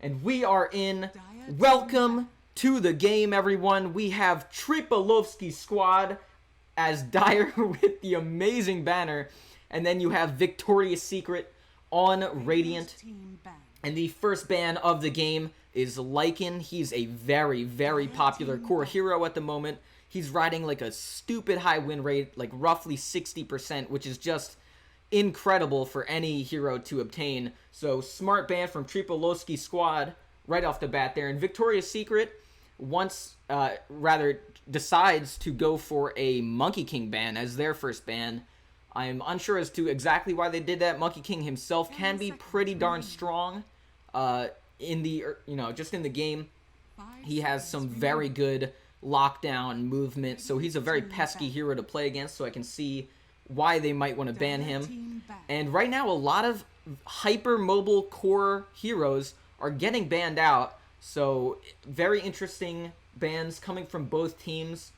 And we are in. Welcome to the game, everyone. We have TriPaLosKy SqUad as Dyer with the amazing banner. And then you have Victoria's Secret on Radiant. And the first ban of the game is Lycan. He's a very, very popular core hero at the moment. He's riding like a stupid high win rate, like roughly 60%, which is just incredible for any hero to obtain. So smart ban from TriPaLosKy SqUad right off the bat there. And Victoria's Secret decides to go for a Monkey King ban as their first ban. I'm unsure as to exactly why they did that. Monkey King himself can be pretty darn strong in the, just in the game. He has some very good lockdown movement, so he's a very pesky hero to play against, so I can see why they might want to ban him. And right now, a lot of hyper mobile core heroes are getting banned out, so very interesting bans coming from both teams.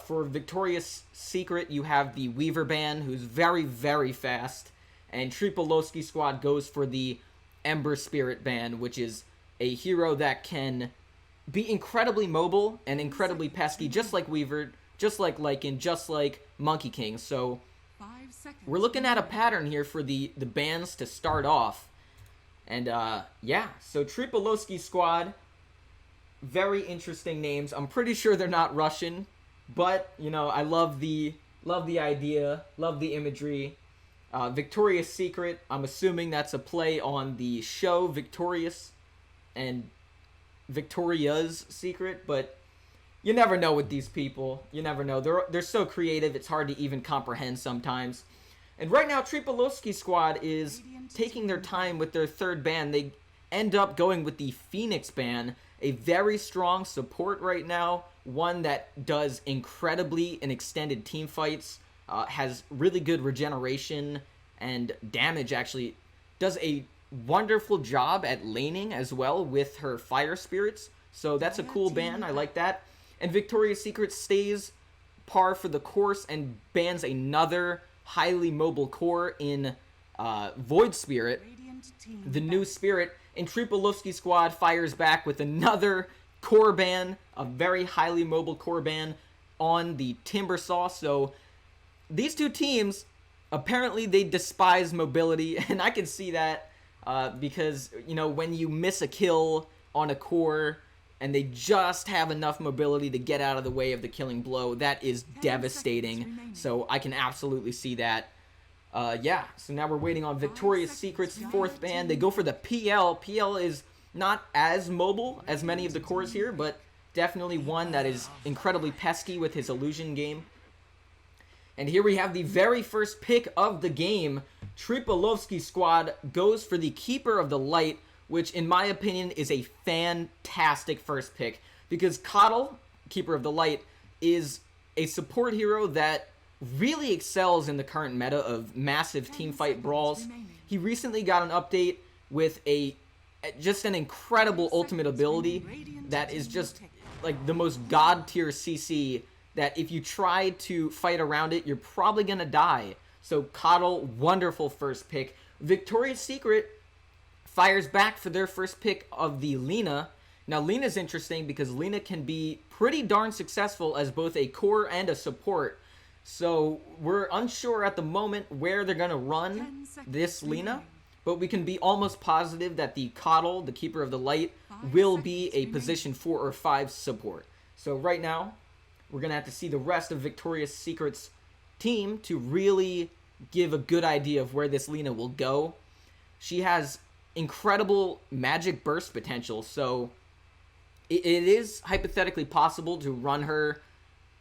For Victoria's Secret, you have the Weaver ban, who's very, very fast, and TriPaLosKy SqUad goes for the Ember Spirit ban, which is a hero that can be incredibly mobile and incredibly pesky, just like Weaver, just like Lycan, just like Monkey King. So we're looking at a pattern here for the bans to start off. And yeah, so TriPaLosKy SqUad, very interesting names. I'm pretty sure they're not Russian, but I love the idea, love the imagery. Victoria's Secret, I'm assuming that's a play on the show Victorious and Victoria's Secret, but you never know with these people. You never know. They're so creative, it's hard to even comprehend sometimes. And right now, TriPaLosKy SqUad is taking their time with their third ban. They end up going with the Phoenix ban, a very strong support right now, one that does incredibly in extended team fights, has really good regeneration and damage, actually does a wonderful job at laning as well with her fire spirits. So that's a cool ban. I like that. And Victoria's Secret stays par for the course and bans another highly mobile core in Void Spirit, the new spirit. And TriPaLosKy SqUad fires back with another core ban, a very highly mobile core ban on the Timbersaw. So these two teams, apparently they despise mobility, and I can see that. Because, when you miss a kill on a core and they just have enough mobility to get out of the way of the killing blow, that is devastating. So I can absolutely see that. Yeah, so now we're waiting on Victoria's Secret's fourth ban. They go for the PL. PL is not as mobile as many of the cores here, but definitely one that is incredibly pesky with his illusion game. And here we have the very first pick of the game. TriPaLosKy SqUad goes for the Keeper of the Light, which in my opinion is a fantastic first pick, because Coddle, Keeper of the Light, is a support hero that really excels in the current meta of massive teamfight brawls. He recently got an update with just an incredible ultimate ability that is just like the most god tier CC, that if you try to fight around it, you're probably going to die. So Coddle, wonderful first pick. Victoria's Secret fires back for their first pick of the Lina. Now, Lina's interesting because Lina can be pretty darn successful as both a core and a support. So we're unsure at the moment where they're going to run this Lina, but we can be almost positive that the Coddle, the Keeper of the Light, will be a position 4 or 5 support. So right now, we're going to have to see the rest of Victoria's Secret's team to really give a good idea of where this Lina will go. She has incredible magic burst potential, so it is hypothetically possible to run her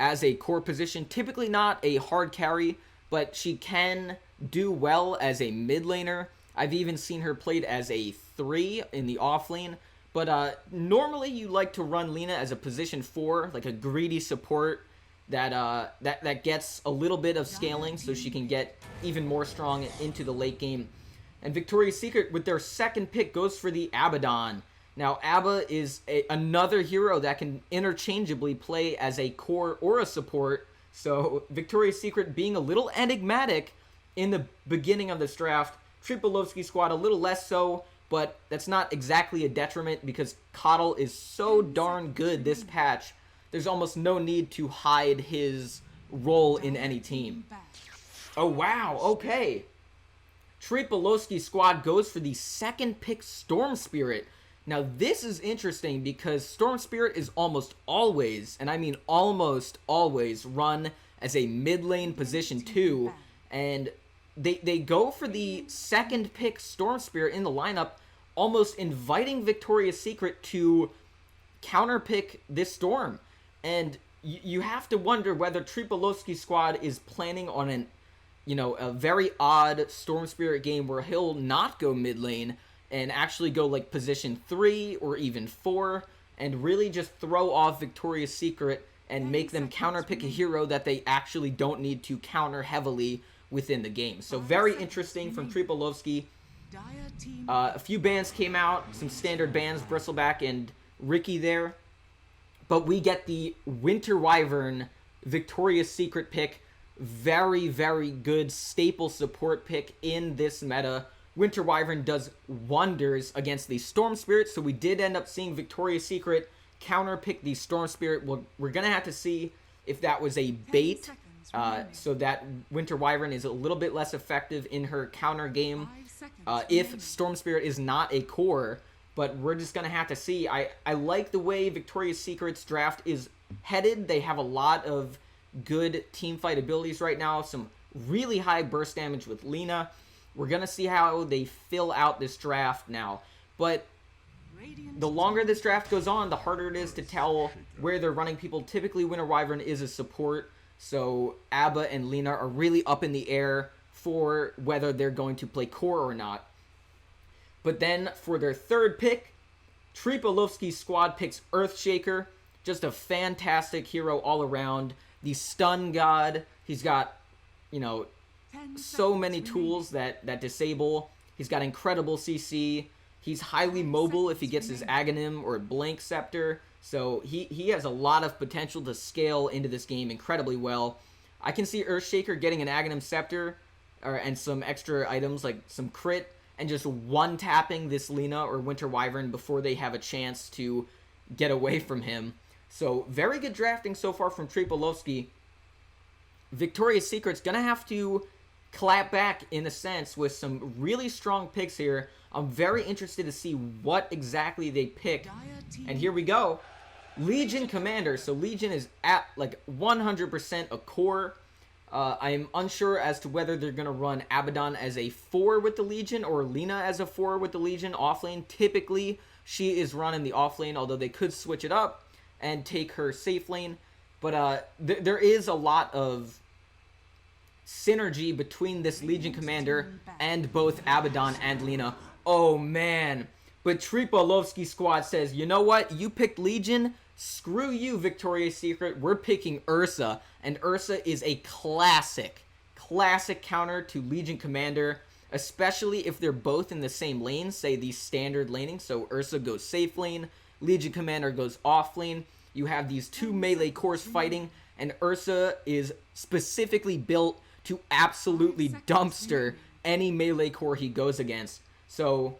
as a core position. Typically not a hard carry, but she can do well as a mid laner. I've even seen her played as a 3 in the off lane. But normally you like to run Lina as a position 4, like a greedy support that gets a little bit of scaling so she can get even more strong into the late game. And Victoria's Secret, with their second pick, goes for the Abaddon. Now, Abba is another hero that can interchangeably play as a core or a support. So Victoria's Secret being a little enigmatic in the beginning of this draft. TriPaLosKy SqUad a little less so, but that's not exactly a detriment because Coddle is so darn good this patch. There's almost no need to hide his role in any team. Oh, wow. Okay. TriPaLosKy squad goes for the second pick Storm Spirit. Now, this is interesting because Storm Spirit is almost always, and I mean almost always, run as a mid lane position 2. And they go for the second pick Storm Spirit in the lineup, almost inviting Victoria's Secret to counterpick this Storm. And you have to wonder whether TriPaLosKy squad is planning on a very odd Storm Spirit game where he'll not go mid lane and actually go like position 3 or even 4 and really just throw off Victoria's Secret and make them counterpick a hero that they actually don't need to counter heavily within the game. So very interesting from TriPaLosKy. A few bans came out, some standard bans, Bristleback and Ricky there. But we get the Winter Wyvern Victoria's Secret pick. Very, very good staple support pick in this meta. Winter Wyvern does wonders against the Storm Spirit, so we did end up seeing Victoria's Secret counterpick the Storm Spirit. Well, we're going to have to see if that was a bait, so that Winter Wyvern is a little bit less effective in her counter game if Storm Spirit is not a core. But we're just going to have to see. I like the way Victoria's Secret's draft is headed. They have a lot of good teamfight abilities right now. Some really high burst damage with Lina. We're going to see how they fill out this draft now. But the longer this draft goes on, the harder it is to tell where they're running people. Typically, Winter Wyvern is a support. So Abba and Lina are really up in the air for whether they're going to play core or not. But then for their third pick, TriPaLosKy squad picks Earthshaker. Just a fantastic hero all around. The stun god. He's got, so many tools that disable. He's got incredible CC. He's highly mobile if he gets his Aghanim or Blink Scepter. So he has a lot of potential to scale into this game incredibly well. I can see Earthshaker getting an Aghanim Scepter and some extra items like some crit and just one-tapping this Lina or Winter Wyvern before they have a chance to get away from him. So, very good drafting so far from TriPaLosKy. Victoria's Secret's going to have to clap back, in a sense, with some really strong picks here. I'm very interested to see what exactly they pick. And here we go. Legion Commander. So, Legion is at, 100% a core. I am unsure as to whether they're going to run Abaddon as a 4 with the Legion or Lina as a 4 with the Legion offlane. Typically, she is running the offlane, although they could switch it up and take her safe lane. But there is a lot of synergy between this Legion Commander and both Abaddon and Lina. Oh, man. But TriPaLosKy squad says, you know what? You picked Legion. Screw you, Victoria's Secret. We're picking Ursa. And Ursa is a classic counter to Legion Commander, especially if they're both in the same lane, say the standard laning. So Ursa goes safe lane, Legion Commander goes off lane. You have these two melee cores fighting, and Ursa is specifically built to absolutely dumpster any melee core he goes against. So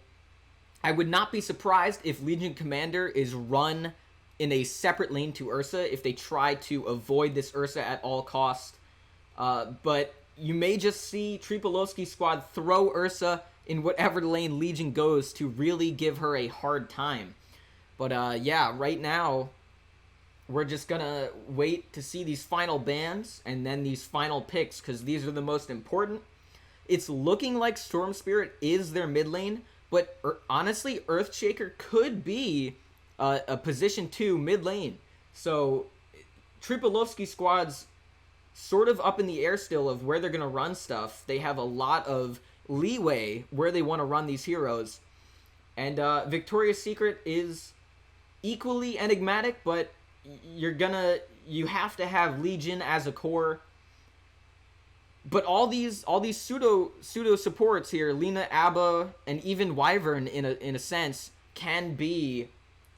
I would not be surprised if Legion Commander is run in a separate lane to Ursa if they try to avoid this Ursa at all costs. But you may just see TriPaLosKy squad throw Ursa in whatever lane Legion goes to really give her a hard time. But yeah, right now, we're just gonna wait to see these final bans and then these final picks, because these are the most important. It's looking like Storm Spirit is their mid lane, but honestly, Earthshaker could be a position 2 mid lane. So TriPaLosKy squad's sort of up in the air still of where they're going to run stuff. They have a lot of leeway where they want to run these heroes. And Victoria's Secret is equally enigmatic, but you have to have Legion as a core. But all these pseudo supports here, Lina, Abba, and even Wyvern in a sense, can be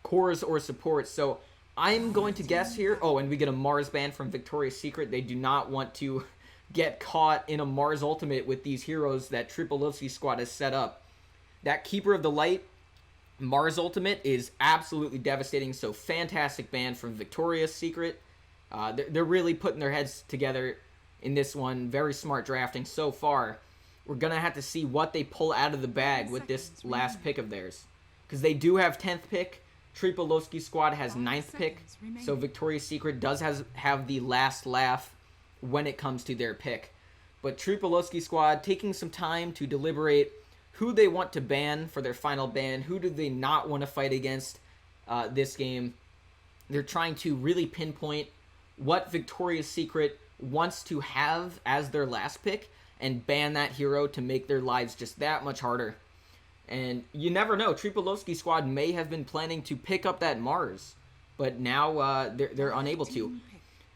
cores or supports. So I'm going to guess here. Oh, and we get a Mars ban from Victoria's Secret. They do not want to get caught in a Mars ultimate with these heroes that TriPaLosKy squad has set up. That Keeper of the Light Mars ultimate is absolutely devastating, so fantastic ban from Victoria's Secret. They're really putting their heads together in this one. Very smart drafting so far. We're going to have to see what they pull out of the bag with this last pick of theirs. Because they do have 10th pick. TriPaLosKy squad has 9th pick. So Victoria's Secret does have the last laugh when it comes to their pick. But TriPaLosKy squad taking some time to deliberate who they want to ban for their final ban. Who do they not want to fight against this game. They're trying to really pinpoint what Victoria's Secret wants to have as their last pick and ban that hero to make their lives just that much harder. And you never know, TriPaLosKy squad may have been planning to pick up that Mars, but now they're unable to.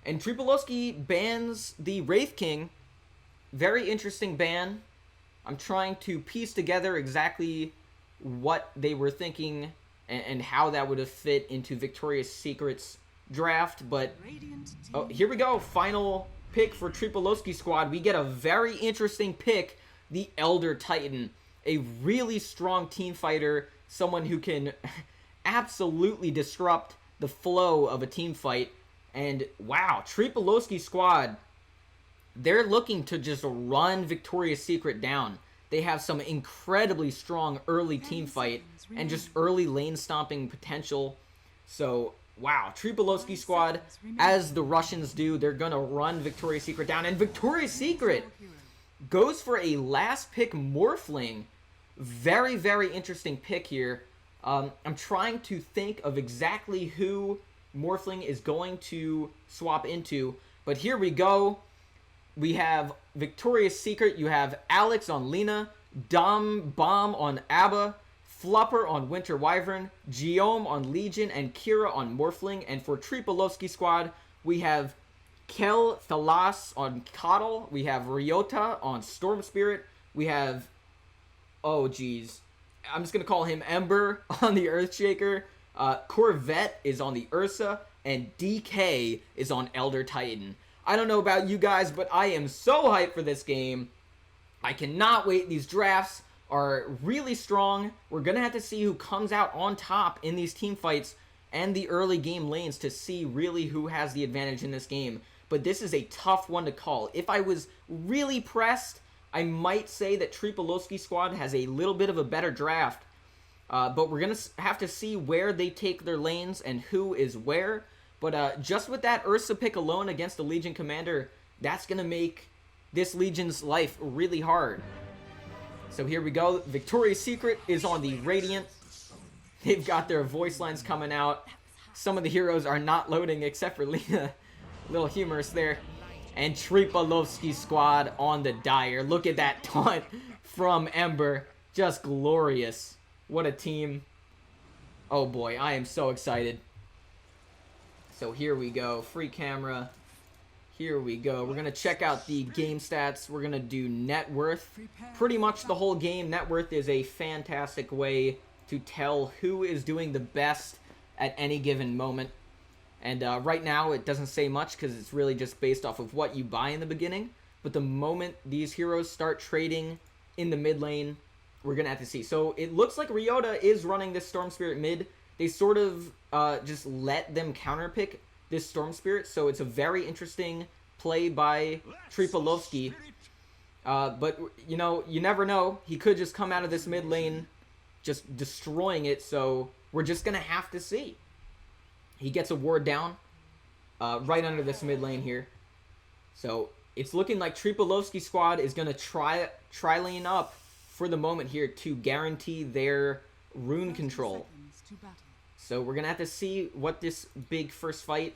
And TriPaLosKy bans the Wraith King. Very interesting ban. I'm trying to piece together exactly what they were thinking and how that would have fit into Victoria's Secret's draft, but oh, here we go. Final pick for TriPaLosKy squad. We get a very interesting pick, the Elder Titan. A really strong team fighter, someone who can absolutely disrupt the flow of a team fight. And wow, TriPaLosKy squad, they're looking to just run Victoria's Secret down. They have some incredibly strong early team fight and just early lane stomping potential. So wow, TriPaLosKy squad, as the Russians do, they're gonna run Victoria's Secret down. And Victoria's Secret goes for a last pick Morphling. Very, very interesting pick here. I'm trying to think of exactly who Morphling is going to swap into, but here we go. We have Victoria's Secret. You have Alex on Lena, Dom Bomb on Abba, Flupper on Winter Wyvern, Geom on Legion, and Kira on Morphling. And for TriPaLosKy squad, we have Kel Thalas on Coddle. We have Ryota on Storm Spirit. We have, oh geez, I'm just going to call him Ember on the Earthshaker. Corvette is on the Ursa, and DK is on Elder Titan. I don't know about you guys, but I am so hyped for this game. I cannot wait. These drafts are really strong. We're going to have to see who comes out on top in these team fights and the early game lanes to see really who has the advantage in this game. But this is a tough one to call. If I was really pressed, I might say that TriPaLosKy squad has a little bit of a better draft. But we're going to have to see where they take their lanes and who is where. But just with that Ursa pick alone against the Legion commander, that's going to make this Legion's life really hard. So here we go. Victoria's Secret is on the Radiant. They've got their voice lines coming out. Some of the heroes are not loading except for Lena. A little humorous there. And TriPaLosKy squad on the Dire. Look at that taunt from Ember. Just glorious. What a team. Oh boy, I am so excited. So here we go. Free camera. Here we go. We're going to check out the game stats. We're going to do net worth. Pretty much the whole game. Net worth is a fantastic way to tell who is doing the best at any given moment. And right now it doesn't say much because it's really just based off of what you buy in the beginning. But the moment these heroes start trading in the mid lane, we're going to have to see. So it looks like Ryota is running this Storm Spirit mid. They sort of just let them counterpick this Storm Spirit, so it's a very interesting play by TriPaLosKy. But, you know, you never know. He could just come out of this mid lane just destroying it, so we're just going to have to see. He gets a ward down right under this mid lane here. So it's looking like TriPaLosKy squad is going to try lane up for the moment here to guarantee their rune control. So we're going to have to see what this big first fight.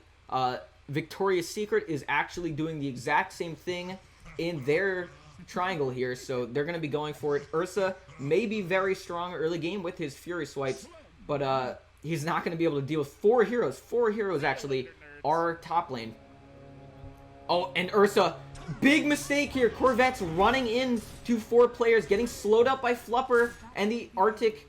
Victoria's Secret is actually doing the exact same thing in their triangle here. So they're going to be going for it. Ursa may be very strong early game with his Fury swipes. But he's not going to be able to deal with 4 heroes. 4 heroes actually are top lane. Oh, and Ursa, big mistake here. Corvette's running in to 4 players, getting slowed up by Flupper and the Arctic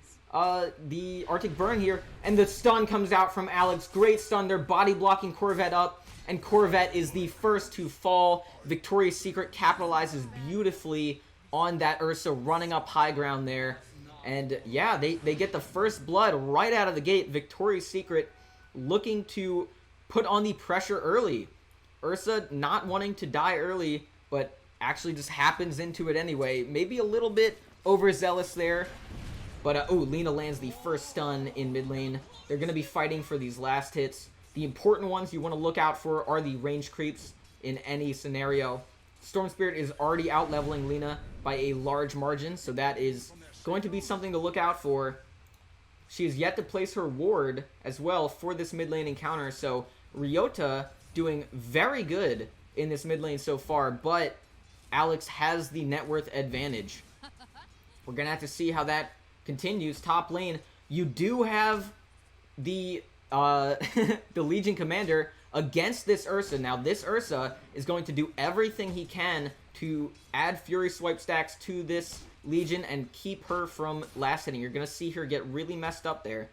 burn here, and the stun comes out from Alex. Great stun. They're body blocking Corvette up, and Corvette is the first to fall. Victoria's Secret capitalizes beautifully on that Ursa running up high ground there. And yeah, they get the first blood right out of the gate. Victoria's Secret looking to put on the pressure early. Ursa not wanting to die early, but actually just happens into it anyway. Maybe a little bit overzealous there. But, oh, Lina lands the first stun in mid lane. They're going to be fighting for these last hits. The important ones you want to look out for are the range creeps in any scenario. Storm Spirit is already out-leveling Lina by a large margin, so that is going to be something to look out for. She has yet to place her ward as well for this mid lane encounter, so Ryota doing very good in this mid lane so far, but Alex has the net worth advantage. We're going to have to see how that continues. Top lane, you do have the the Legion Commander against this Ursa. Now, this Ursa is going to do everything he can to add Fury Swipe stacks to this Legion and keep her from last hitting. You're going to see her get really messed up there.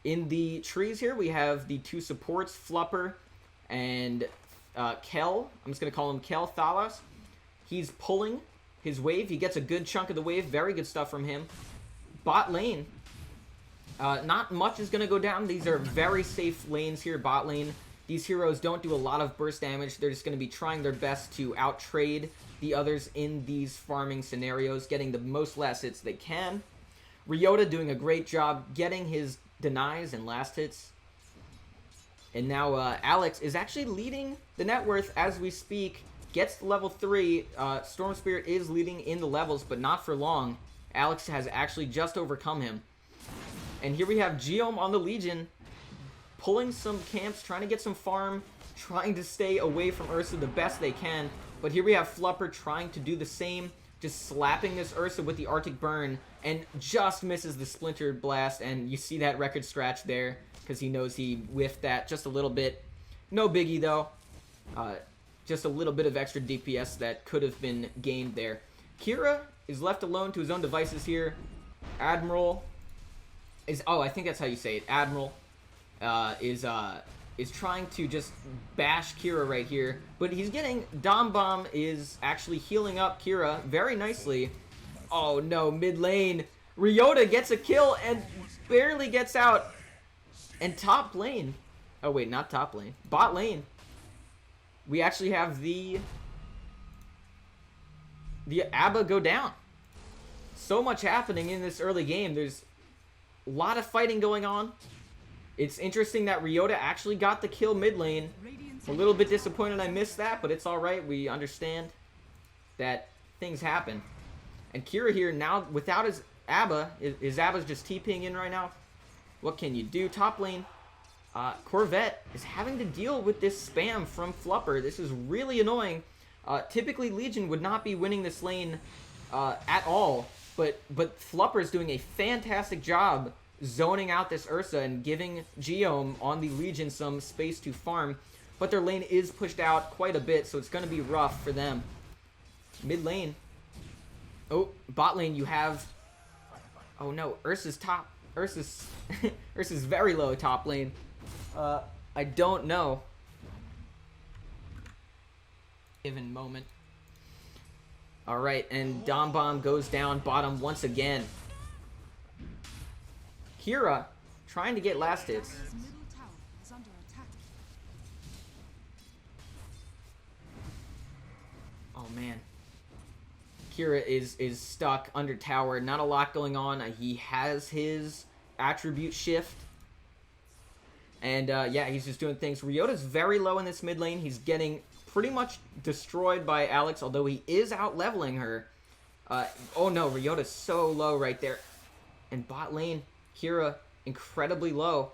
In the trees here, we have the two supports, Flupper and Kel. I'm just going to call him Kel Thalas. He's pulling his wave. He gets a good chunk of the wave. Very good stuff from him. Bot lane. Not much is going to go down. These are very safe lanes here, bot lane. These heroes don't do a lot of burst damage. They're just going to be trying their best to out-trade the others in these farming scenarios, getting the most last hits they can. Ryota doing a great job getting his denies and last hits. And now Alex is actually leading the net worth as we speak. Gets to level 3. Storm Spirit is leading in the levels, but not for long. Alex has actually just overcome him. And here we have Geom on the Legion, pulling some camps, trying to get some farm, trying to stay away from Ursa the best they can. But here we have Flupper trying to do the same, just slapping this Ursa with the Arctic Burn, and just misses the Splinter Blast, and you see that record scratch there, because he knows he whiffed that just a little bit. No biggie, though. Just a little bit of extra DPS that could have been gained there. Kira is left alone to his own devices here. Admiral is, oh, I think that's how you say it. Admiral is trying to just bash Kira right here, but he's getting, Dom Bomb is actually healing up Kira very nicely. Oh no, mid lane, Ryota gets a kill and barely gets out. And top lane, oh wait, not top lane, bot lane, we actually have the ABBA go down. So much happening in this early game. There's a lot of fighting going on. It's interesting that Ryota actually got the kill mid lane. A little bit disappointed I missed that, but it's alright. We understand that things happen. And Kira here now, without his ABBA, his ABBA's just TPing in right now. What can you do? Top lane, Corvette is having to deal with this spam from Flupper. This is really annoying. Typically, Legion would not be winning this lane at all, but Flupper is doing a fantastic job zoning out this Ursa and giving Geom on the Legion some space to farm. But their lane is pushed out quite a bit, so it's going to be rough for them. Mid lane. Oh, bot lane, you have... Oh no, Ursa's top. Ursa's very low top lane. I don't know. Given moment. Alright, and Dom Bomb goes down bottom once again. Kira trying to get last hits. Oh man. Kira is stuck under tower. Not a lot going on. He has his attribute shift. And yeah, he's just doing things. Ryota's very low in this mid lane. He's getting pretty much destroyed by Alex, although he is out leveling her. Oh no, Ryota's so low right there. And bot lane, Kira incredibly low.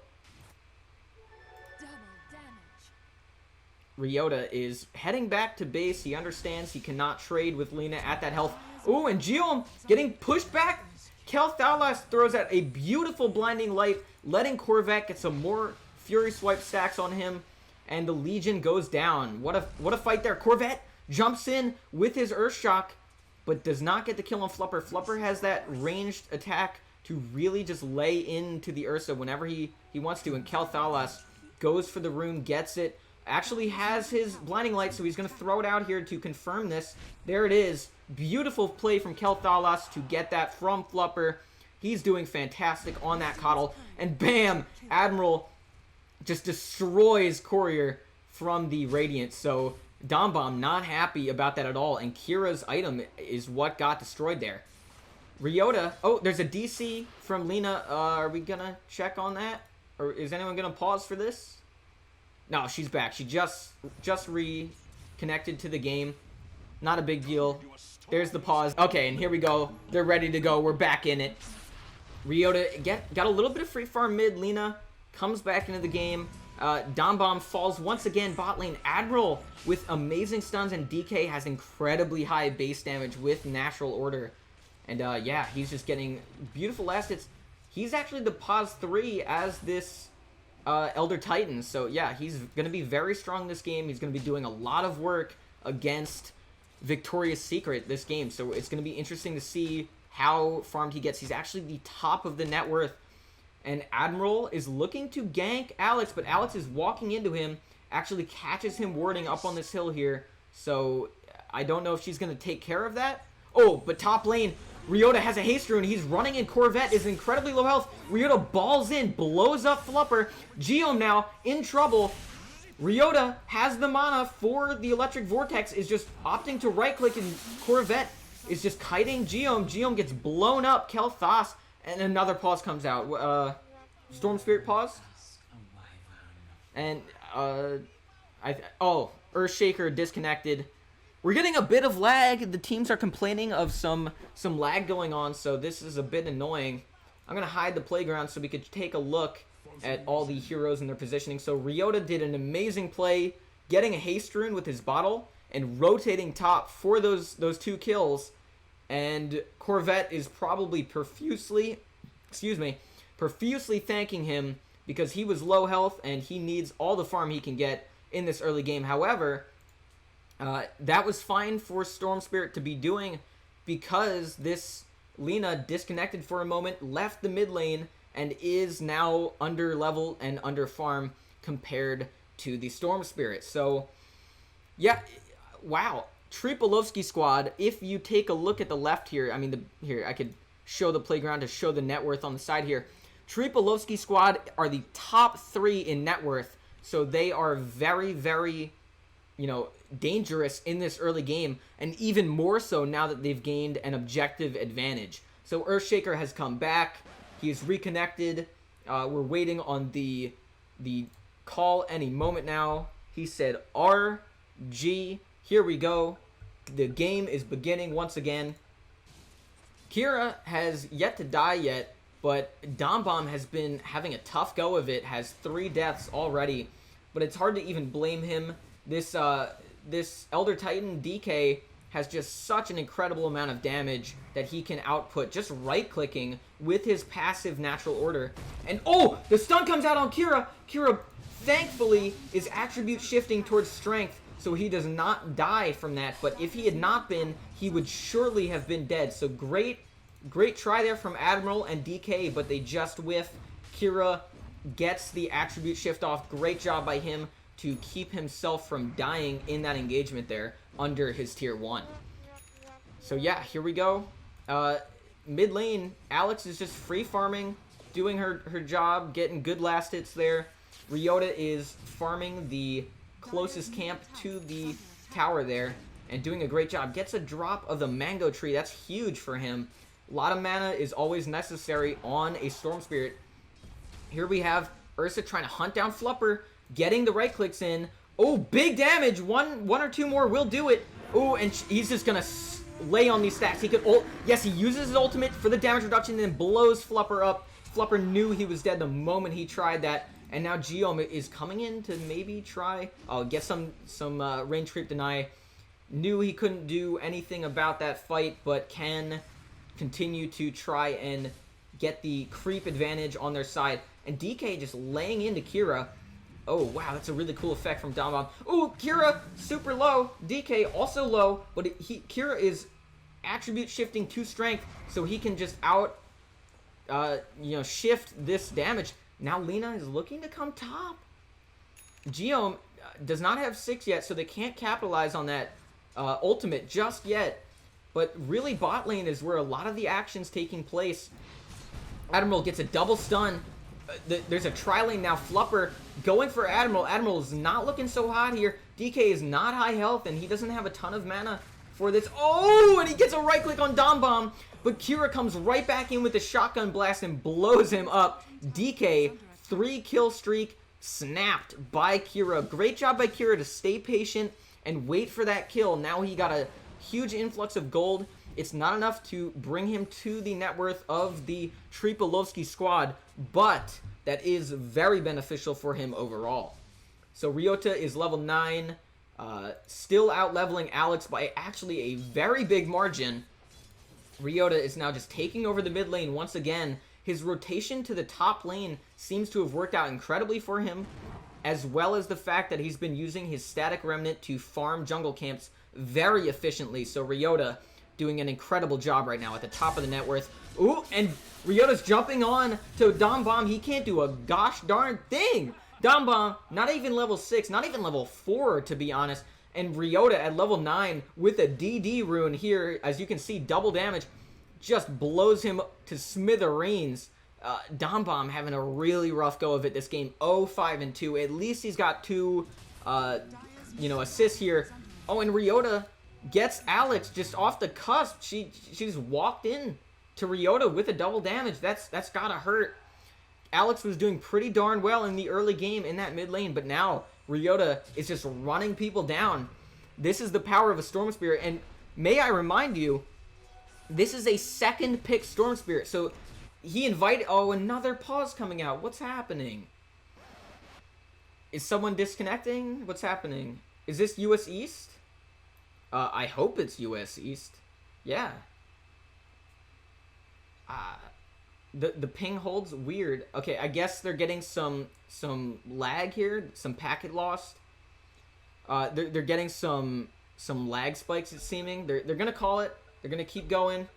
Ryota is heading back to base. He understands he cannot trade with Lina at that health. Ooh, and Geom getting pushed back. Kel Thalas throws out a beautiful blinding light, letting Corvette get some more Fury Swipe stacks on him, and the Legion goes down. What a fight there. Corvette jumps in with his Earthshock, but does not get the kill on Flupper. Flupper has that ranged attack to really just lay into the Ursa whenever he wants to, and Kel Thalas goes for the rune, gets it, actually has his blinding light, so he's going to throw it out here to confirm this. There it is. Beautiful play from Kel Thalas to get that from Flupper. He's doing fantastic on that Coddle. And bam! Admiral just destroys Courier from the Radiant. So Dombomb not happy about that at all. And Kira's item is what got destroyed there. Ryota. Oh, there's a DC from Lina. Are we going to check on that? Or is anyone going to pause for this? No, she's back. She just reconnected to the game. Not a big deal. There's the pause. Okay, and here we go. They're ready to go. We're back in it. Ryota got a little bit of free farm mid. Lina comes back into the game. Dombomb falls once again bot lane. Admiral with amazing stuns, and DK has incredibly high base damage with Natural Order. And yeah, he's just getting beautiful last hits. He's actually the pause 3 as this Elder Titan. So yeah, he's going to be very strong this game. He's going to be doing a lot of work against Victoria's Secret this game. So it's going to be interesting to see how farmed he gets. He's actually the top of the net worth. And Admiral is looking to gank Alex, but Alex is walking into him, actually catches him warding up on this hill here. So I don't know if she's going to take care of that. Oh, but top lane, Ryota has a haste rune. He's running in. Corvette is incredibly low health. Ryota balls in, blows up Flupper. Geom now in trouble. Ryota has the mana for the Electric Vortex, is just opting to right-click, and Corvette is just kiting Geom. Geom gets blown up. Kel'Thas, and another pause comes out. Storm Spirit pause. And, Earthshaker disconnected. We're getting a bit of lag. The teams are complaining of some lag going on, so this is a bit annoying. I'm going to hide the playground so we could take a look at all the heroes and their positioning. So Ryota did an amazing play, getting a haste rune with his bottle and rotating top for those 2 kills. And Corvette is probably profusely thanking him because he was low health and he needs all the farm he can get in this early game. However, that was fine for Storm Spirit to be doing because this Lina disconnected for a moment, left the mid lane, and is now under level and under farm compared to the Storm Spirit. So, yeah, wow. TriPaLosKy squad, if you take a look at the left here, I mean, here, I could show the playground to show the net worth on the side here. TriPaLosKy squad are the top 3 in net worth, so they are very, very, dangerous in this early game, and even more so now that they've gained an objective advantage. So Earthshaker has come back. He's reconnected. We're waiting on the call any moment now. He said RG. Here we go. The game is beginning once again. Kira has yet to die yet, but Dombomb has been having a tough go of it. Has 3 deaths already, but it's hard to even blame him. This Elder Titan DK has just such an incredible amount of damage that he can output just right-clicking with his passive Natural Order. And oh, the stun comes out on Kira. Kira, thankfully, is attribute shifting towards strength, so he does not die from that. But if he had not been, he would surely have been dead. So great try there from Admiral and DK, but they just whiff. Kira gets the attribute shift off. Great job by him to keep himself from dying in that engagement there under his tier 1. So yeah, here we go. Mid lane, Alex is just free farming, doing her job, getting good last hits there. Ryota is farming the closest camp to the tower there and doing a great job. Gets a drop of the Mango Tree. That's huge for him. A lot of mana is always necessary on a Storm Spirit. Here we have Ursa trying to hunt down Flupper, getting the right clicks in. Oh, big damage. One or 2 more will do it. Oh, and he's just going to lay on these stacks. He could ult. Yes, he uses his ultimate for the damage reduction and then blows Flupper up. Flupper knew he was dead the moment he tried that. And now Geom is coming in to maybe try, get some range creep deny. Knew he couldn't do anything about that fight, but can continue to try and get the creep advantage on their side. And DK just laying into Kira. Oh, wow, that's a really cool effect from Dombomb. Oh, Kira, super low. DK, also low, but Kira is attribute shifting to strength, so he can just shift this damage. Now Lina is looking to come top. Geom does not have 6 yet, so they can't capitalize on that ultimate just yet. But really, bot lane is where a lot of the action's taking place. Admiral gets a double stun. There's a tri-lane now. Flupper going for Admiral. Admiral is not looking so hot here. DK is not high health, and he doesn't have a ton of mana for this. Oh, and he gets a right click on Dom Bomb, but Kira comes right back in with the shotgun blast and blows him up. DK, 3-kill streak snapped by Kira. Great job by Kira to stay patient and wait for that kill. Now he got a huge influx of gold. It's not enough to bring him to the net worth of the TriPaLosKy squad, but that is very beneficial for him overall. So Ryota is level 9, still out-leveling Alex by actually a very big margin. Ryota is now just taking over the mid lane once again. His rotation to the top lane seems to have worked out incredibly for him, as well as the fact that he's been using his static remnant to farm jungle camps very efficiently. So Ryota doing an incredible job right now at the top of the net worth. Ooh, and Ryota's jumping on to Dom Bomb. He can't do a gosh darn thing. Dom Bomb, not even level 6, not even level 4 to be honest. And Ryota at level 9 with a DD rune here, as you can see, double damage, just blows him to smithereens. Dom Bomb having a really rough go of it this game. 0-5-2. At least he's got 2, assists here. Oh, and Ryota gets Alex just off the cusp. She just walked in to Ryota with a double damage. That's gotta hurt. Alex was doing pretty darn well in the early game in that mid lane, but now Ryota is just running people down. This is the power of a Storm Spirit, and may I remind you, this is a second pick Storm Spirit. So he invited... Oh, another pause coming out. What's happening? Is someone disconnecting? What's happening? Is this US East? I hope it's US East. Yeah. The ping holds weird. Okay, I guess they're getting some lag here, some packet lost. They're getting some lag spikes, it's seeming. They're gonna call it. They're gonna keep going.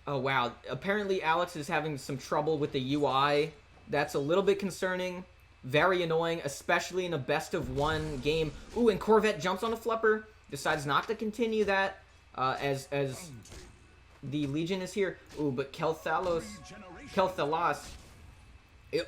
Oh wow, apparently Alex is having some trouble with the UI. That's a little bit concerning. Very annoying, especially in a best of 1 game. Ooh, and Corvette jumps on a Flupper. Decides not to continue that as the Legion is here. Ooh, but Kel'Thalos.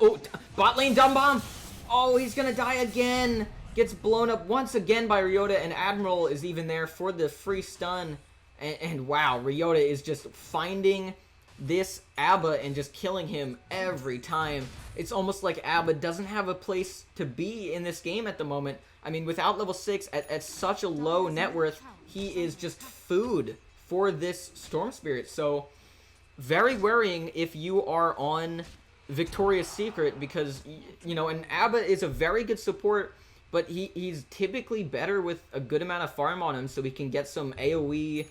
Oh, bot lane dumb bomb. Oh, he's gonna die again. Gets blown up once again by Ryota, and Admiral is even there for the free stun. And wow, Ryota is just finding this Abba and just killing him every time. It's almost like Abba doesn't have a place to be in this game at the moment. I mean, without level 6, at such a low net worth, he is just food for this Storm Spirit. So, very worrying if you are on Victoria's Secret, because, and Abba is a very good support, but he's typically better with a good amount of farm on him, so he can get some AoE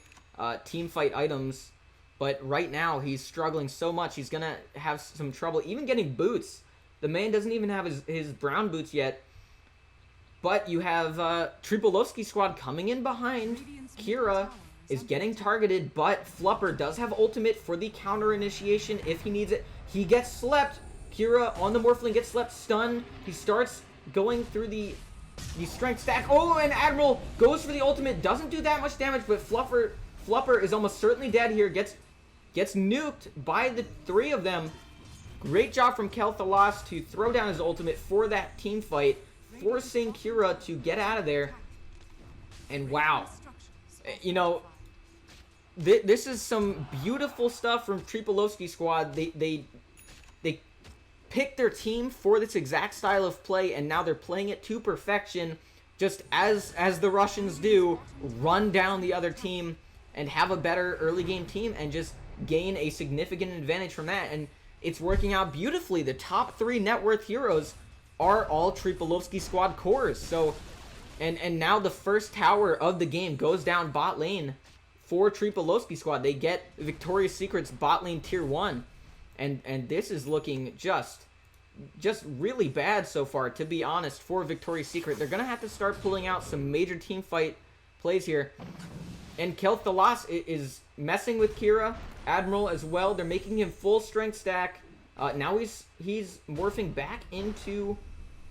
team fight items. But right now, he's struggling so much, he's gonna have some trouble even getting boots. The man doesn't even have his brown boots yet. But you have TriPaLosKy squad coming in behind. Kira is getting targeted, but Flupper does have ultimate for the counter initiation if he needs it. He gets slept. Kira on the Morphling gets slept, stunned. He starts going through the strength stack. Oh, and Admiral goes for the ultimate. Doesn't do that much damage, but Flupper is almost certainly dead here. Gets nuked by the 3 of them. Great job from Kel'Thalos to throw down his ultimate for that team fight, forcing Kira to get out of there. And wow, this is some beautiful stuff from TriPaLosKy squad. They picked their team for this exact style of play, and now they're playing it to perfection, just as the Russians do, run down the other team and have a better early game team and just gain a significant advantage from that. And it's working out beautifully. The top 3 net worth heroes are all TriPaLosKy squad cores. So, and now the first tower of the game goes down bot lane for TriPaLosKy squad. They get Victoria's Secret's bot lane tier 1. And this is looking just really bad so far, to be honest, for Victoria's Secret. They're going to have to start pulling out some major team fight plays here. And Kel'Thalos is messing with Kira. Admiral as well. They're making him full strength stack. Now he's morphing back into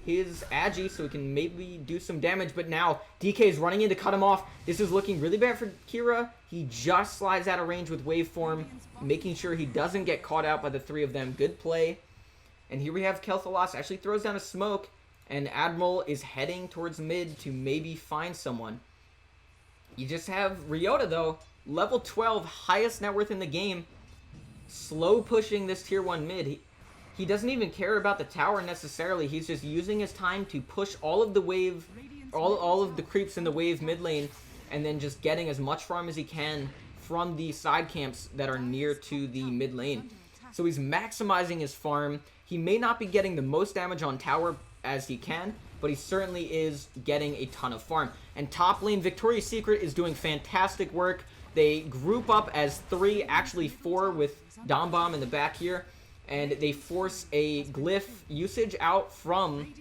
his Agi so he can maybe do some damage. But now DK is running in to cut him off. This is looking really bad for Kira. He just slides out of range with Waveform, making sure he doesn't get caught out by the three of them. Good play. And here we have Kel'Thuzad actually throws down a smoke, and Admiral is heading towards mid to maybe find someone. You just have Ryota, though, level 12, highest net worth in the game, slow pushing this tier 1 mid. He doesn't even care about the tower necessarily. He's just using his time to push all of the wave, all of the creeps in the wave mid lane, and then just getting as much farm as he can from the side camps that are near to the mid lane. So he's maximizing his farm. He may not be getting the most damage on tower as he can, but he certainly is getting a ton of farm. And top lane, Victoria's Secret is doing fantastic work. They group up as 3, actually 4 with Dom Bomb in the back here, and they force a glyph usage out from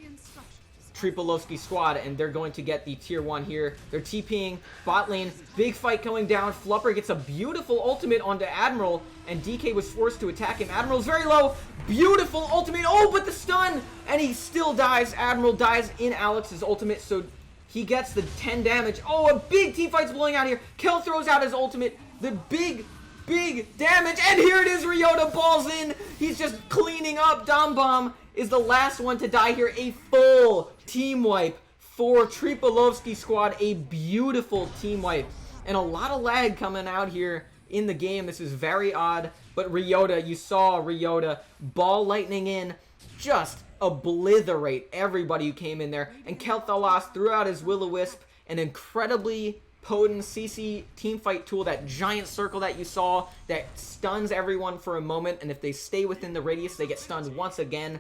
TriPaLosKy squad, and they're going to get the tier 1 here. They're TPing bot lane. Big fight going down. Flupper gets a beautiful ultimate onto Admiral, and DK was forced to attack him. Admiral's very low. Beautiful ultimate. Oh, but the stun! And he still dies. Admiral dies in Alex's ultimate, so he gets the 10 damage. Oh, a big team fight's blowing out here. Kel throws out his ultimate. The big damage, and here it is. Ryota balls in. He's just cleaning up. Dom Bomb is the last one to die here. A full team wipe for TriPaLosKy squad. A beautiful team wipe. And a lot of lag coming out here in the game. This is very odd. But Ryota, you saw Ryota ball lightning in, just obliterate everybody who came in there. And Kel'Thuzad threw out his Will-O-Wisp, an incredibly potent CC teamfight tool, that giant circle that you saw that stuns everyone for a moment, and if they stay within the radius, they get stunned once again.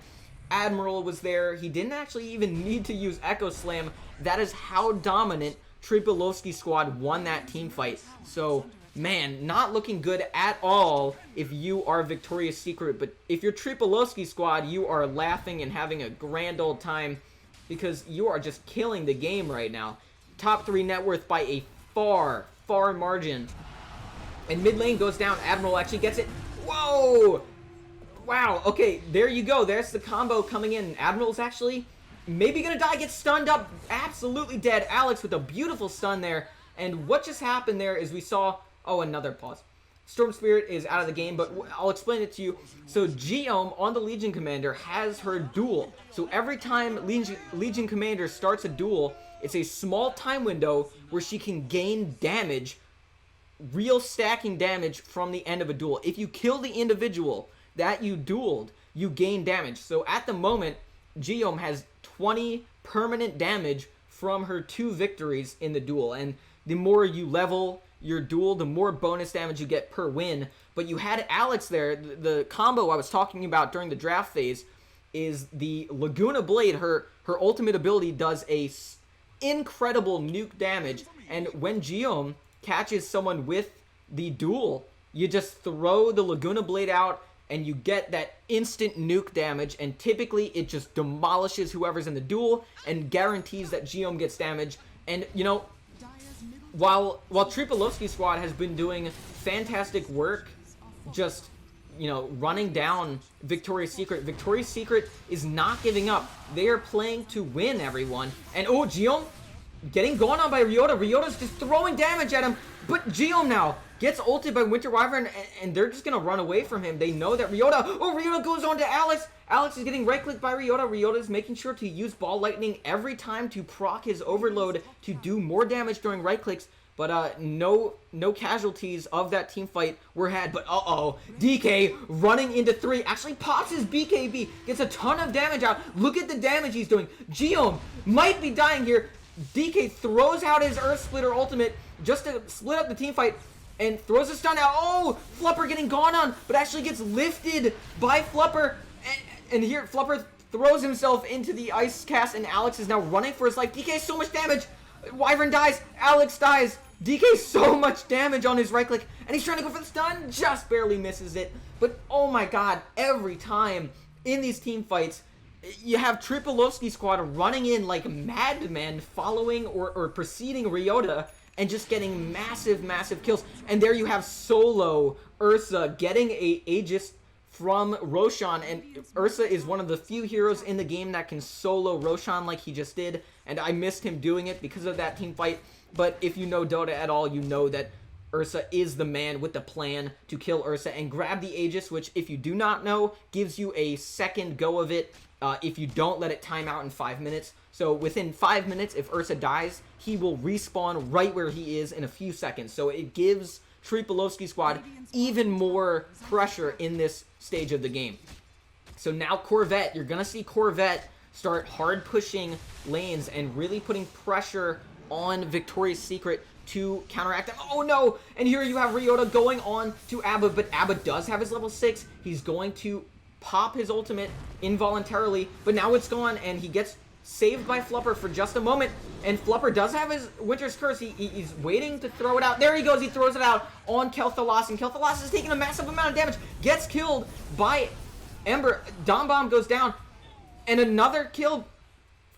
Admiral was there. He didn't actually even need to use Echo Slam. That is how dominant TriPaLosKy squad won that team fight. So, man, not looking good at all if you are Victoria's Secret, but if you're TriPaLosKy squad, you are laughing and having a grand old time because you are just killing the game right now. Top 3 net worth by a far margin. And mid lane goes down. Admiral actually gets it. Whoa! Wow, okay, there you go. There's the combo coming in. Admiral's actually maybe gonna die, gets stunned up, absolutely dead. Alex with a beautiful stun there. And what just happened there is we saw, oh, another pause. Storm Spirit is out of the game, but I'll explain it to you. So Geom on the Legion Commander has her duel. So every time Legion Commander starts a duel, it's a small time window where she can gain damage, real stacking damage from the end of a duel. If you kill the individual that you dueled, you gain damage. So at the moment, Geom has 20 permanent damage from her 2 victories in the duel. And the more you level your duel, the more bonus damage you get per win. But you had Alex there. The combo I was talking about during the draft phase is the Laguna Blade. Her ultimate ability does a incredible nuke damage, and when Geom catches someone with the duel, you just throw the Laguna Blade out and you get that instant nuke damage, and typically it just demolishes whoever's in the duel and guarantees that Geom gets damage. And you know, while TriPaLosKy squad has been doing fantastic work just, you know, running down Victoria's Secret is not giving up. They are playing to win, everyone. And oh, Geom getting gone on by Ryota. Ryota's just throwing damage at him, but Geom now gets ulted by Winter Wyvern, and they're just gonna run away from him. They know that Ryota goes on to Alex. Alex is getting right-clicked by Ryota. Ryota's making sure to use Ball Lightning every time to proc his Overload to do more damage during right-clicks. But no casualties of that team fight were had. But DK running into 3 actually pops his BKB, gets a ton of damage out. Look at the damage he's doing. Geom might be dying here. DK throws out his Earth Splitter ultimate just to split up the team fight and throws a stun out. Oh, Flupper getting gone on, but actually gets lifted by Flupper. And here Flupper throws himself into the ice cast, and Alex is now running for his life. DK so much damage. Wyvern dies, Alex dies, DK so much damage on his right click, and he's trying to go for the stun, just barely misses it. But oh my god, every time in these team fights, you have TriPaLosKy squad running in like madmen, following or preceding Ryota, and just getting massive kills. And there you have solo Ursa getting a Aegis from Roshan, and Ursa is one of the few heroes in the game that can solo Roshan like he just did, and I missed him doing it because of that team fight. But if you know Dota at all, you know that Ursa is the man with the plan to kill Ursa and grab the Aegis, which, if you do not know, gives you a second go of it if you don't let it time out in 5 minutes. So within 5 minutes, if Ursa dies, he will respawn right where he is in a few seconds. So it gives TriPaLosKy squad even more pressure in this stage of the game. So now Corvette, you're going to see Corvette start hard pushing lanes and really putting pressure on Victoria's Secret to counteract them. Oh no! And here you have Ryota going on to Abba, but Abba does have his level 6. He's going to pop his ultimate involuntarily, but now it's gone, and he gets saved by Flupper for just a moment, and Flupper does have his Winter's Curse. He's waiting to throw it out. There he goes. He throws it out on Kel'Thalas, and Kel'Thalas is taking a massive amount of damage. Gets killed by Ember. Dom Bomb goes down, and another kill.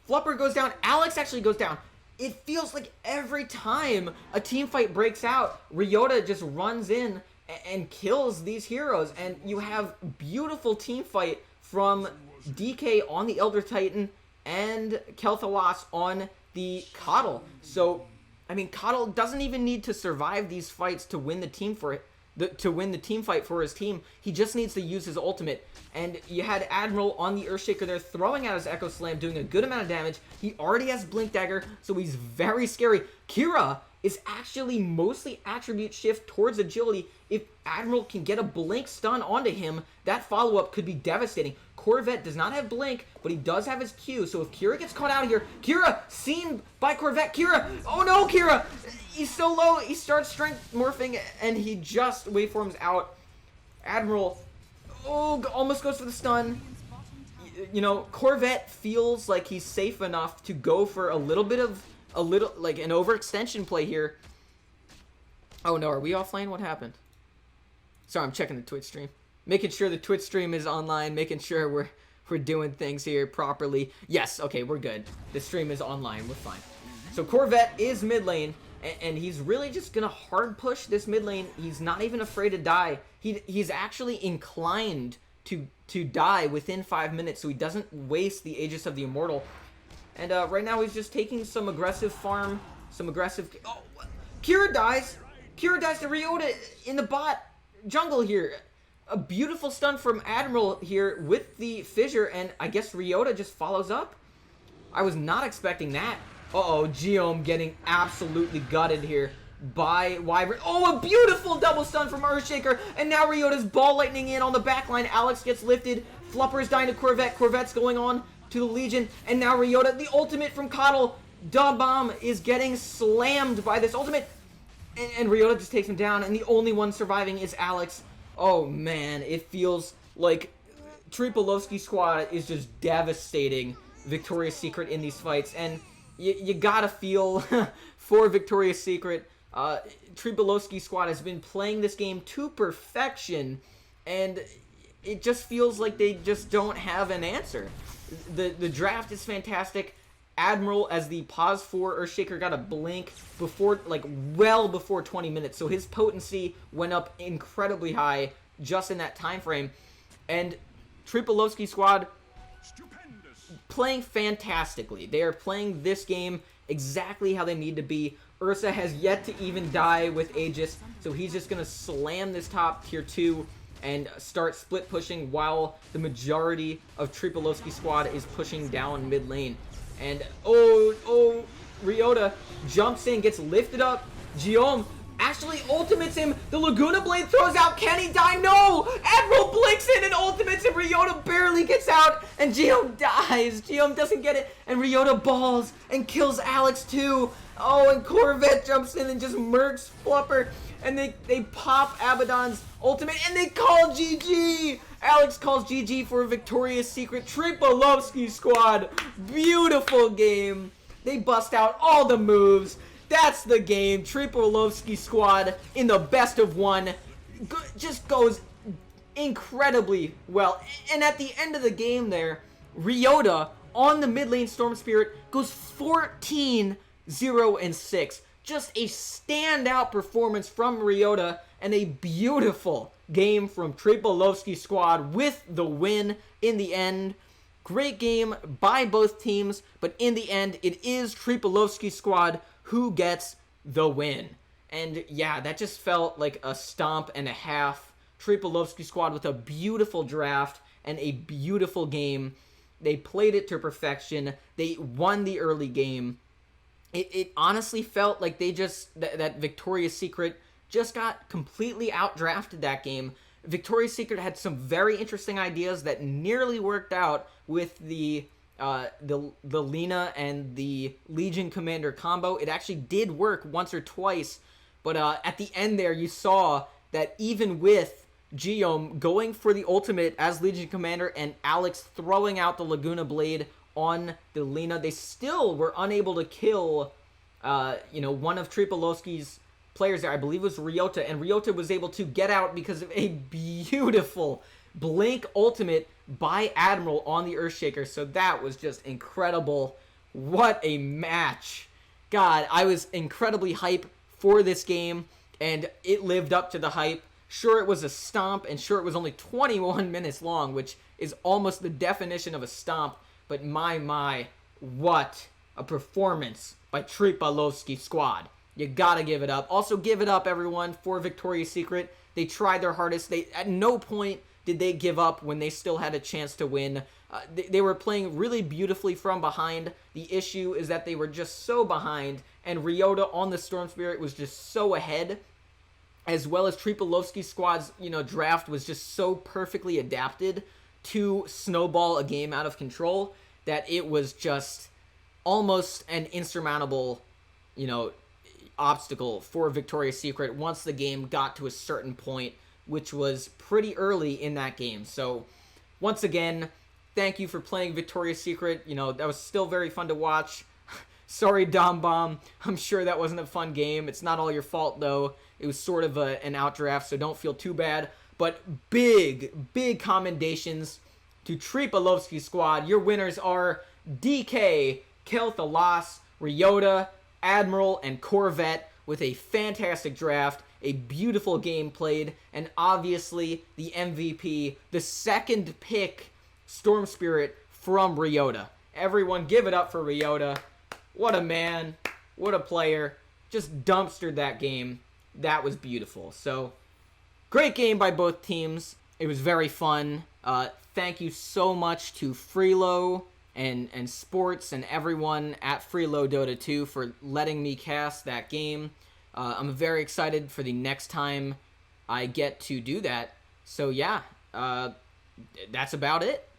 Flupper goes down. Alex actually goes down. It feels like every time a team fight breaks out, Ryota just runs in and kills these heroes, and you have beautiful team fight from DK on the Elder Titan and Kel'Thalas on the Coddle. So, I mean, Coddle doesn't even need to survive these fights to win the team fight for his team. He just needs to use his ultimate. And you had Admiral on the Earthshaker there throwing out his Echo Slam, doing a good amount of damage. He already has Blink Dagger, so he's very scary. Kira is actually mostly attribute shift towards agility. If Admiral can get a Blink stun onto him, that follow-up could be devastating. Corvette does not have Blink, but he does have his Q, so if Kira gets caught out of here, Kira seen by Corvette. Kira, oh no, Kira, he's so low, he starts strength morphing, and he just waveforms out. Admiral, oh, almost goes for the stun. You know, Corvette feels like he's safe enough to go for a little, like an overextension play here. Oh no, are we offline? What happened? Sorry, I'm checking the Twitch stream. Making sure the Twitch stream is online, making sure we're doing things here properly. Yes, okay, we're good. The stream is online, we're fine. So Corvette is mid lane, and he's really just gonna hard push this mid lane. He's not even afraid to die. He's actually inclined to die within 5 minutes, so he doesn't waste the Aegis of the Immortal. And right now he's just taking some aggressive farm, some aggressive... Oh, Kira dies! Kira dies to Ryota in the bot jungle here. A beautiful stun from Admiral here with the fissure, and I guess Ryota just follows up. I was not expecting that. Uh-oh, Geom getting absolutely gutted here by Wyvern. Oh, a beautiful double stun from Earthshaker, and now Ryota's ball lightning in on the backline. Alex gets lifted. Flupper is dying to Corvette. Corvette's going on to the Legion, and now Ryota, the ultimate from Coddle. Dom Bomb is getting slammed by this ultimate, and Ryota just takes him down, and the only one surviving is Alex. Oh man, it feels like TriPaLosKy squad is just devastating Victoria's Secret in these fights, and you gotta feel for Victoria's Secret. TriPaLosKy squad has been playing this game to perfection, and it just feels like they just don't have an answer. The draft is fantastic. Admiral, as the pause 4 Earthshaker, got a blink before, like, well before 20 minutes, so his potency went up incredibly high just in that time frame. And TriPaLosKy squad playing fantastically. They are playing this game exactly how they need to be. Ursa has yet to even die with Aegis, so he's just going to slam this top tier 2 and start split pushing while the majority of TriPaLosKy squad is pushing down mid lane. And, oh, Ryota jumps in, gets lifted up. Geom actually ultimates him. The Laguna Blade throws out. Can he die? No! Admiral blinks in and ultimates him. Ryota barely gets out, and Geom dies. Geom doesn't get it, and Ryota balls and kills Alex too. Oh, and Corvette jumps in and just murks Flupper. And they pop Abaddon's ultimate, and they call GG! Alex calls GG for Victoria's Secret. TriPaLosKy squad. Beautiful game. They bust out all the moves. That's the game. TriPaLosKy squad in the best of one. Just goes incredibly well. And at the end of the game there, Ryota on the mid lane Storm Spirit goes 14-0-6. Just a standout performance from Ryota, and a beautiful game from TriPaLosKy squad with the win in the end. Great game by both teams, but in the end, it is TriPaLosKy squad who gets the win. And yeah, that just felt like a stomp and a half. TriPaLosKy squad with a beautiful draft and a beautiful game. They played it to perfection. They won the early game. It honestly felt like they just, that Victoria's Secret just got completely outdrafted that game. Victoria's Secret had some very interesting ideas that nearly worked out with the Lina and the Legion Commander combo. It actually did work once or twice, but at the end there, you saw that even with Geom going for the ultimate as Legion Commander and Alex throwing out the Laguna Blade on the Lina, they still were unable to kill, one of TriPaLosKy's players there. I believe it was Ryota, and Ryota was able to get out because of a beautiful Blink ultimate by Admiral on the Earthshaker. So that was just incredible. What a match. God, I was incredibly hyped for this game, and it lived up to the hype. Sure, it was a stomp, and sure, it was only 21 minutes long, which is almost the definition of a stomp. But my, what a performance by TriPaLosKy squad. You gotta give it up. Also, give it up, everyone, for Victoria's Secret. They tried their hardest. At no point did they give up when they still had a chance to win. They were playing really beautifully from behind. The issue is that they were just so behind, and Ryota on the Storm Spirit was just so ahead, as well as TriPaLosKy squad's draft was just so perfectly adapted to snowball a game out of control that it was just almost an insurmountable, obstacle for Victoria's Secret once the game got to a certain point, which was pretty early in that game. So once again, thank you for playing Victoria's Secret. That was still very fun to watch. Sorry, Dom Bomb. I'm sure that wasn't a fun game. It's not all your fault, though. It was sort of an outdraft, so don't feel too bad. But big commendations to TriPaLosKy squad. Your winners are DK, KelThalas, Ryota, Admiral, and Corvette with a fantastic draft, a beautiful game played, and obviously the MVP, the second pick, Storm Spirit from Ryota. Everyone give it up for Ryota. What a man. What a player. Just dumpstered that game. That was beautiful. So, great game by both teams. It was very fun. Thank you so much to Freelo and Sports and everyone at Freelo DotA2 for letting me cast that game. I'm very excited for the next time I get to do that. So yeah, that's about it.